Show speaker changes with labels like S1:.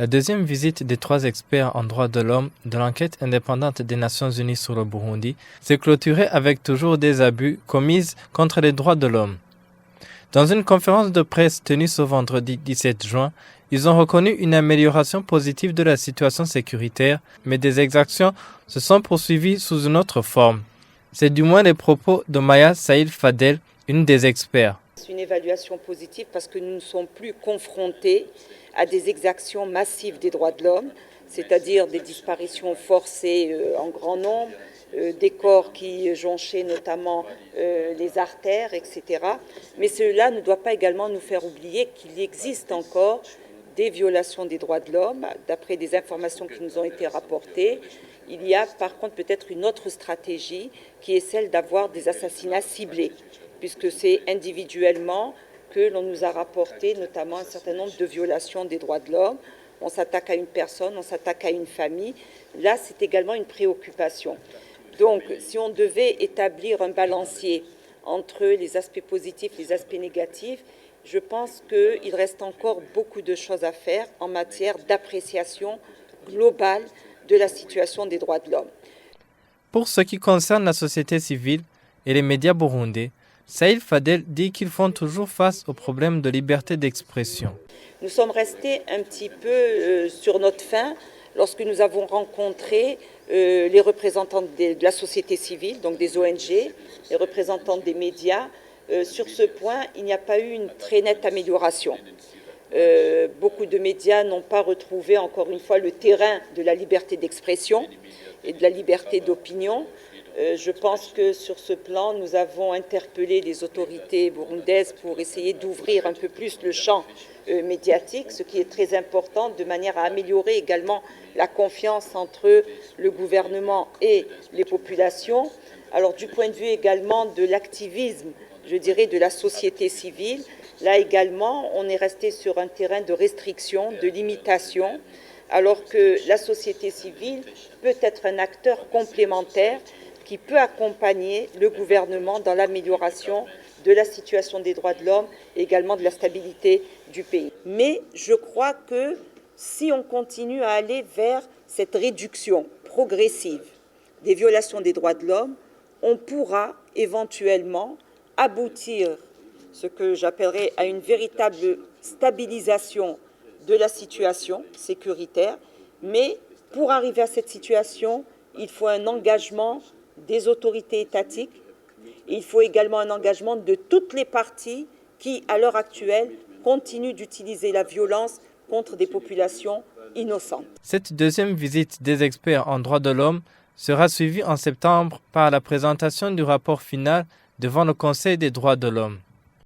S1: La deuxième visite des 3 experts en droits de l'homme de l'enquête indépendante des Nations Unies sur le Burundi s'est clôturée avec toujours des abus commis contre les droits de l'homme. Dans une conférence de presse tenue ce vendredi 17 juin, ils ont reconnu une amélioration positive de la situation sécuritaire, mais des exactions se sont poursuivies sous une autre forme. C'est du moins les propos de Maya Saïd Fadel, une des experts.
S2: C'est une évaluation positive parce que nous ne sommes plus confrontés à des exactions massives des droits de l'homme, c'est-à-dire des disparitions forcées en grand nombre, des corps qui jonchaient notamment les artères, etc. Mais cela ne doit pas également nous faire oublier qu'il existe encore des violations des droits de l'homme. D'après des informations qui nous ont été rapportées, il y a par contre peut-être une autre stratégie qui est celle d'avoir des assassinats ciblés, puisque c'est individuellement que l'on nous a rapporté notamment un certain nombre de violations des droits de l'homme. On s'attaque à une personne, on s'attaque à une famille. Là, c'est également une préoccupation. Donc, si on devait établir un balancier entre les aspects positifs et les aspects négatifs, je pense qu'il reste encore beaucoup de choses à faire en matière d'appréciation globale de la situation des droits de l'homme.
S1: Pour ce qui concerne la société civile et les médias burundais, Saïd Fadel dit qu'ils font toujours face aux problèmes de liberté d'expression.
S2: Nous sommes restés un petit peu sur notre faim lorsque nous avons rencontré les représentants de la société civile, donc des ONG, les représentants des médias. Sur ce point, il n'y a pas eu une très nette amélioration. Beaucoup de médias n'ont pas retrouvé, encore une fois, le terrain de la liberté d'expression et de la liberté d'opinion. Je pense que sur ce plan, nous avons interpellé les autorités burundaises pour essayer d'ouvrir un peu plus le champ médiatique, ce qui est très important, de manière à améliorer également la confiance entre le gouvernement et les populations. Alors du point de vue également de l'activisme, je dirais, de la société civile, là également, on est resté sur un terrain de restriction, de limitation, alors que la société civile peut être un acteur complémentaire qui peut accompagner le gouvernement dans l'amélioration de la situation des droits de l'homme et également de la stabilité du pays. Mais je crois que si on continue à aller vers cette réduction progressive des violations des droits de l'homme, on pourra éventuellement aboutir, ce que j'appellerais, à une véritable stabilisation de la situation sécuritaire. Mais pour arriver à cette situation, il faut un engagement des autorités étatiques. Il faut également un engagement de toutes les parties qui, à l'heure actuelle, continuent d'utiliser la violence contre des populations innocentes.
S1: Cette deuxième visite des experts en droits de l'homme sera suivie en septembre par la présentation du rapport final devant le Conseil des droits de l'homme.